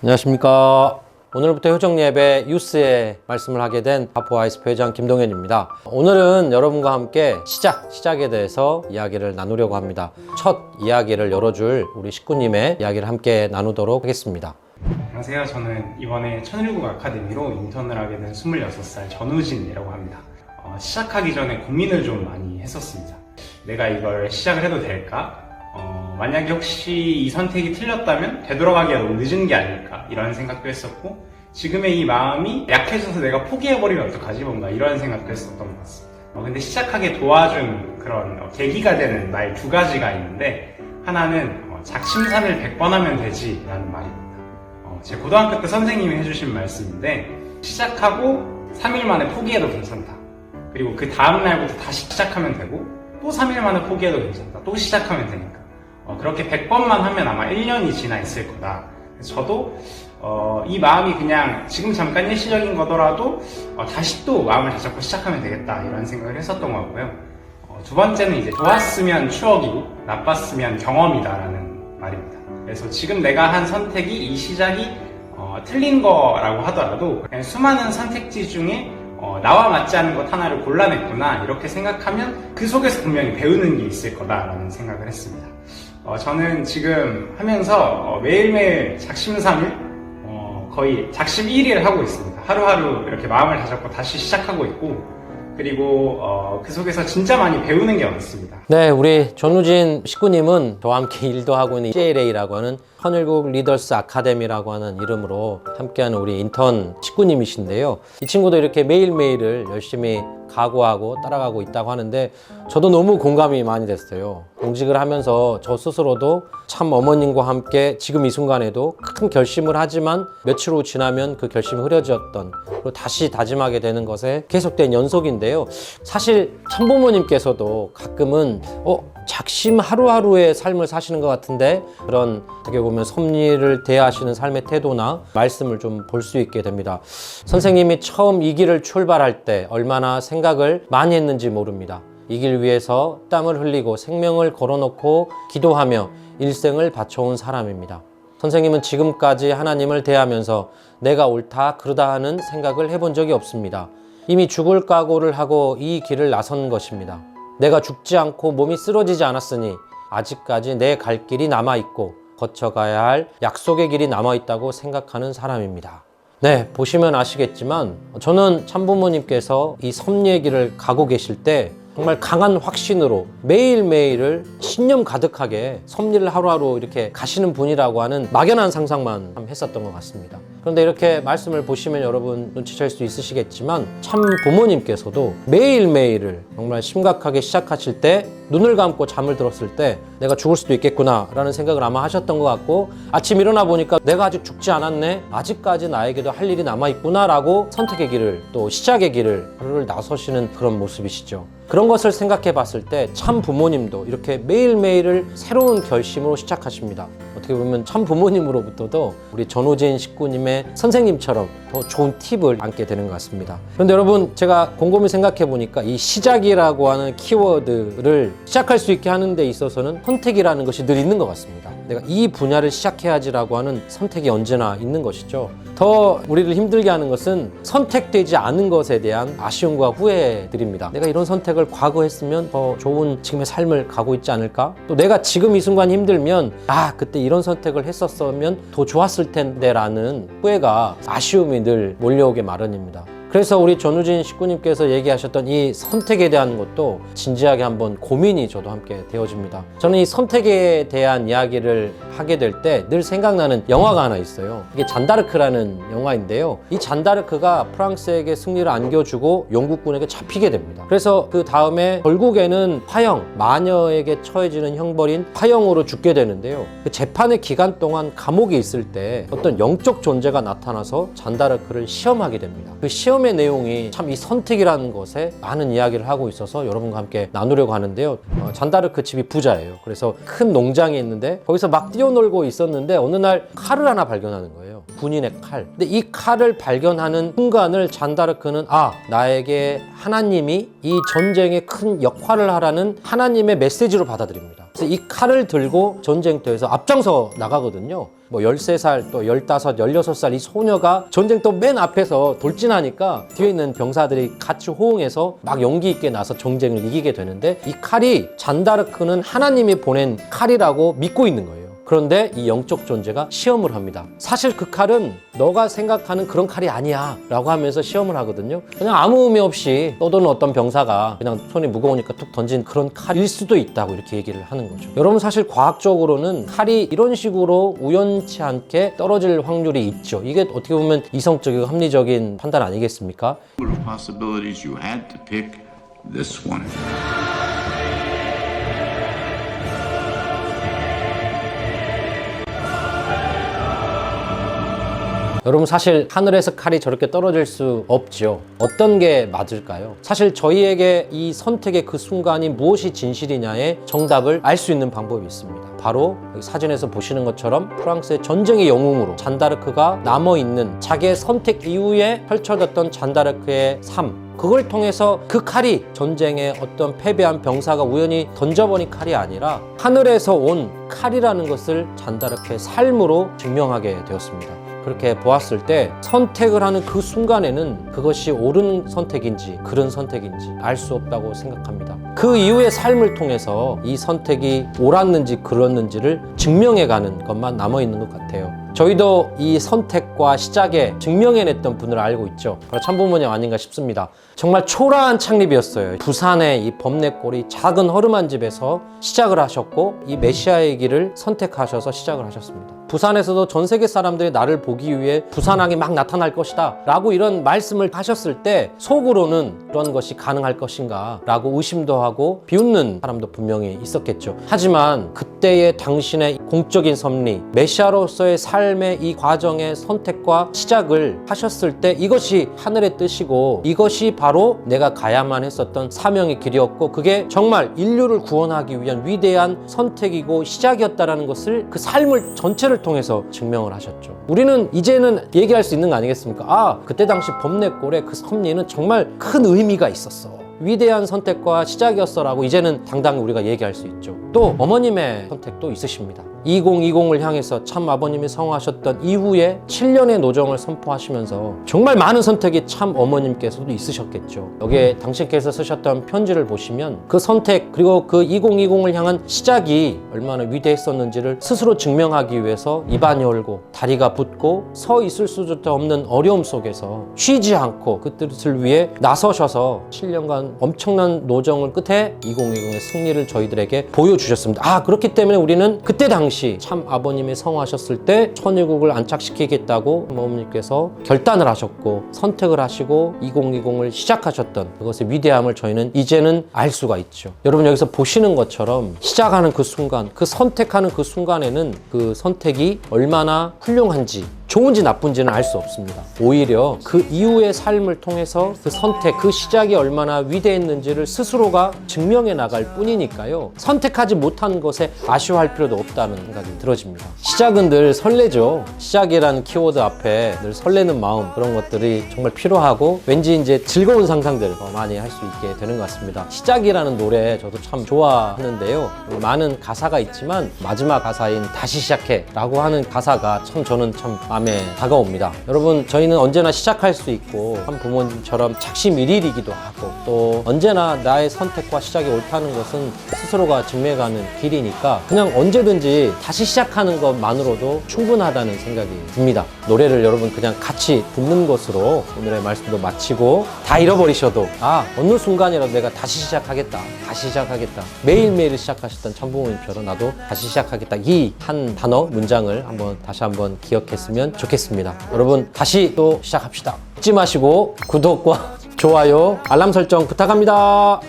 안녕하십니까. 오늘부터 효정예배 유스에 말씀을 하게 된 하포 아이스프 회장 김동현입니다. 오늘은 여러분과 함께 시작에 대해서 이야기를 나누려고 합니다. 첫 이야기를 열어줄 우리 식구님의 이야기를 함께 나누도록 하겠습니다. 안녕하세요. 저는 이번에 천일국 아카데미로 인턴을 하게 된 26살 전우진이라고 합니다. 시작하기 전에 고민을 좀 많이 했었습니다. 내가 이걸 시작을 해도 될까? 만약에 혹시 이 선택이 틀렸다면 되돌아가기가 너무 늦은 게 아닐까 이런 생각도 했었고, 지금의 이 마음이 약해져서 내가 포기해버리면 어떡하지, 뭔가 이런 생각도 했었던 것 같습니다. 근데 시작하게 도와준 그런 계기가 되는 말 두 가지가 있는데, 하나는 작심삼일 100번 하면 되지 라는 말입니다. 제 고등학교 때 선생님이 해주신 말씀인데, 시작하고 3일 만에 포기해도 괜찮다, 그리고 그 다음 날부터 다시 시작하면 되고, 또 3일 만에 포기해도 괜찮다, 또 시작하면 되니까 그렇게 100번만 하면 아마 1년이 지나 있을 거다. 그래서 저도 이 마음이 그냥 지금 잠깐 일시적인 거더라도 다시 또 마음을 다잡고 시작하면 되겠다, 이런 생각을 했었던 것 같고요. 두 번째는 이제 좋았으면 추억이고 나빴으면 경험이다 라는 말입니다. 그래서 지금 내가 한 선택이, 이 시작이 틀린 거라고 하더라도 그냥 수많은 선택지 중에 나와 맞지 않은 것 하나를 골라냈구나, 이렇게 생각하면 그 속에서 분명히 배우는 게 있을 거다라는 생각을 했습니다. 저는 지금 하면서 매일매일 작심삼일, 거의 작심 1일 하고 있습니다. 하루하루 이렇게 마음을 다잡고 다시 시작하고 있고, 그리고 그 속에서 진짜 많이 배우는 게 많습니다. 네, 우리 전우진 식구님은 저와 함께 일도 하고 있는 CLA라고 하는 천일국 리더스 아카데미라고 하는 이름으로 함께하는 우리 인턴 식구님이신데요. 이 친구도 이렇게 매일매일을 열심히 각오하고 따라가고 있다고 하는데, 저도 너무 공감이 많이 됐어요. 공직을 하면서 저 스스로도 참 어머님과 함께 지금 이 순간에도 큰 결심을 하지만 며칠 후 지나면 그 결심이 흐려졌던, 그리고 다시 다짐하게 되는 것에 계속된 연속인데요. 사실 참부모님께서도 가끔은 작심 하루하루의 삶을 사시는 것 같은데, 그런 어떻게 보면 섭리를 대하시는 삶의 태도나 말씀을 좀 볼 수 있게 됩니다. 선생님이 처음 이 길을 출발할 때 얼마나 생각을 많이 했는지 모릅니다. 이 길 위해서 땀을 흘리고 생명을 걸어놓고 기도하며 일생을 바쳐온 사람입니다. 선생님은 지금까지 하나님을 대하면서 내가 옳다 그르다 하는 생각을 해본 적이 없습니다. 이미 죽을 각오를 하고 이 길을 나선 것입니다. 내가 죽지 않고 몸이 쓰러지지 않았으니 아직까지 내 갈 길이 남아있고 거쳐가야 할 약속의 길이 남아있다고 생각하는 사람입니다. 네, 보시면 아시겠지만 저는 참부모님께서 이 섭리의 길을 가고 계실 때 정말 강한 확신으로 매일매일을 신념 가득하게 섭리를 하루하루 이렇게 가시는 분이라고 하는 막연한 상상만 했었던 것 같습니다. 그런데 이렇게 말씀을 보시면 여러분 눈치챌 수 있으시겠지만, 참 부모님께서도 매일매일을 정말 심각하게 시작하실 때, 눈을 감고 잠을 들었을 때 내가 죽을 수도 있겠구나 라는 생각을 아마 하셨던 것 같고, 아침 일어나 보니까 내가 아직 죽지 않았네, 아직까지 나에게도 할 일이 남아있구나 라고 선택의 길을, 또 시작의 길을 하루를 나서시는 그런 모습이시죠. 그런 것을 생각해 봤을 때 참 부모님도 이렇게 매일매일을 새로운 결심으로 시작하십니다. 어떻게 보면 참 부모님으로부터도 우리 전우진 식구님의 선생님처럼 더 좋은 팁을 얻게 되는 것 같습니다. 그런데 여러분, 제가 곰곰이 생각해 보니까 이 시작이라고 하는 키워드를 시작할 수 있게 하는 데 있어서는 선택이라는 것이 늘 있는 것 같습니다. 내가 이 분야를 시작해야지라고 하는 선택이 언제나 있는 것이죠. 더 우리를 힘들게 하는 것은 선택되지 않은 것에 대한 아쉬움과 후회들입니다. 내가 이런 선택을 과거 했으면 더 좋은 지금의 삶을 가고 있지 않을까? 또 내가 지금 이 순간 힘들면 그때 이런 선택을 했었으면 더 좋았을 텐데 라는 후회가, 아쉬움이 늘 몰려오게 마련입니다. 그래서 우리 전우진 식구님께서 얘기하셨던 이 선택에 대한 것도 진지하게 한번 고민이 저도 함께 되어집니다. 저는 이 선택에 대한 이야기를 하게 될 때 늘 생각나는 영화가 하나 있어요. 이게 잔다르크라는 영화인데요. 이 잔다르크가 프랑스에게 승리를 안겨주고 영국군에게 잡히게 됩니다. 그래서 그 다음에 결국에는 화형, 마녀에게 처해지는 형벌인 화형으로 죽게 되는데요. 그 재판의 기간 동안 감옥에 있을 때 어떤 영적 존재가 나타나서 잔다르크를 시험하게 됩니다. 그 시험의 내용이 참 이 선택이라는 것에 많은 이야기를 하고 있어서 여러분과 함께 나누려고 하는데요. 잔다르크 집이 부자예요. 그래서 큰 농장이 있는데 거기서 막 뛰어놀고 있었는데 어느 날 칼을 하나 발견하는 거예요. 군인의 칼. 근데 이 칼을 발견하는 순간을 잔다르크는 나에게 하나님이 이 전쟁에 큰 역할을 하라는 하나님의 메시지로 받아들입니다. 그래서 이 칼을 들고 전쟁터에서 앞장서 나가거든요. 뭐 13살, 또 15, 16살 이 소녀가 전쟁터 맨 앞에서 돌진하니까 뒤에 있는 병사들이 같이 호응해서 막 용기 있게 나서 전쟁을 이기게 되는데, 이 칼이 잔다르크는 하나님이 보낸 칼이라고 믿고 있는 거예요. 그런데 이 영적 존재가 시험을 합니다. 사실 그 칼은 너가 생각하는 그런 칼이 아니야 라고 하면서 시험을 하거든요. 그냥 아무 의미 없이 떠도는 어떤 병사가 그냥 손이 무거우니까 툭 던진 그런 칼일 수도 있다고 이렇게 얘기를 하는 거죠. 여러분, 사실 과학적으로는 칼이 이런 식으로 우연치 않게 떨어질 확률이 있죠. 이게 어떻게 보면 이성적이고 합리적인 판단 아니겠습니까? possibilities you had to pick this one. 여러분, 사실 하늘에서 칼이 저렇게 떨어질 수 없죠. 어떤 게 맞을까요? 사실 저희에게 이 선택의 그 순간이 무엇이 진실이냐의 정답을 알 수 있는 방법이 있습니다. 바로 여기 사진에서 보시는 것처럼 프랑스의 전쟁의 영웅으로 잔다르크가 남아있는 자기의 선택 이후에 펼쳐졌던 잔다르크의 삶, 그걸 통해서 그 칼이 전쟁에 어떤 패배한 병사가 우연히 던져버린 칼이 아니라 하늘에서 온 칼이라는 것을 잔다르크의 삶으로 증명하게 되었습니다. 그렇게 보았을 때 선택을 하는 그 순간에는 그것이 옳은 선택인지 그른 선택인지 알 수 없다고 생각합니다. 그 이후의 삶을 통해서 이 선택이 옳았는지 그렀는지를 증명해가는 것만 남아있는 것 같아요. 저희도 이 선택과 시작에 증명해냈던 분을 알고 있죠. 바로 참부모님 아닌가 싶습니다. 정말 초라한 창립이었어요. 부산의 이 범내골이 작은 허름한 집에서 시작을 하셨고, 이 메시아의 길을 선택하셔서 시작을 하셨습니다. 부산에서도 전 세계 사람들이 나를 보기 위해 부산항이 막 나타날 것이다 라고 이런 말씀을 하셨을 때 속으로는 그런 것이 가능할 것인가 라고 의심도 하고 비웃는 사람도 분명히 있었겠죠. 하지만 그때의 당신의 공적인 섭리, 메시아로서의 삶의 이 과정의 선택과 시작을 하셨을 때 이것이 하늘의 뜻이고 이것이 바로 내가 가야만 했었던 사명의 길이었고, 그게 정말 인류를 구원하기 위한 위대한 선택이고 시작이었다는 것을 그 삶을 전체를 통해서 증명을 하셨죠. 우리는 이제는 얘기할 수 있는 거 아니겠습니까? 그때 당시 범내골의 그 섭리는 정말 큰 의미가 있었어, 위대한 선택과 시작이었어 라고 이제는 당당히 우리가 얘기할 수 있죠. 또 어머님의 선택도 있으십니다. 2020을 향해서 참 아버님이 성화하셨던 이후에 7년의 노정을 선포하시면서 정말 많은 선택이 참 어머님께서도 있으셨겠죠. 여기에 당신께서 쓰셨던 편지를 보시면 그 선택, 그리고 그 2020을 향한 시작이 얼마나 위대했었는지를 스스로 증명하기 위해서 입안이 얼고 다리가 붓고 서 있을 수조차 없는 어려움 속에서 쉬지 않고 그 뜻을 위해 나서셔서 7년간 엄청난 노정을 끝에 2020의 승리를 저희들에게 보여주셨습니다. 그렇기 때문에 우리는 그때 당시 참 아버님이 성화하셨을 때 천일국을 안착시키겠다고 어머님께서 결단을 하셨고 선택을 하시고 2020을 시작하셨던 그것의 위대함을 저희는 이제는 알 수가 있죠. 여러분, 여기서 보시는 것처럼 시작하는 그 순간, 그 선택하는 그 순간에는 그 선택이 얼마나 훌륭한지, 좋은지 나쁜지는 알 수 없습니다. 오히려 그 이후의 삶을 통해서 그 선택, 그 시작이 얼마나 위대했는지를 스스로가 증명해 나갈 뿐이니까요. 선택하지 못한 것에 아쉬워할 필요도 없다는 생각이 들어집니다. 시작은 늘 설레죠. 시작이라는 키워드 앞에 늘 설레는 마음, 그런 것들이 정말 필요하고 왠지 이제 즐거운 상상들 많이 할 수 있게 되는 것 같습니다. 시작이라는 노래 저도 참 좋아하는데요. 많은 가사가 있지만 마지막 가사인 다시 시작해 라고 하는 가사가 참 저는 참 마음에 다가옵니다. 여러분, 저희는 언제나 시작할 수 있고 한 부모님처럼 착시밀일이기도 하고 또 언제나 나의 선택과 시작이 옳다는 것은 스스로가 증명해가는 길이니까 그냥 언제든지 다시 시작하는 것만으로도 충분하다는 생각이 듭니다. 노래를 여러분 그냥 같이 듣는 것으로 오늘의 말씀도 마치고, 다 잃어버리셔도 어느 순간이라도 내가 다시 시작하겠다, 다시 시작하겠다, 매일매일 시작하셨던 참부모님처럼 나도 다시 시작하겠다, 이 한 단어, 문장을 다시 한번 기억했으면 좋겠습니다. 여러분, 다시 또 시작합시다. 잊지 마시고 구독과 좋아요, 알람 설정 부탁합니다.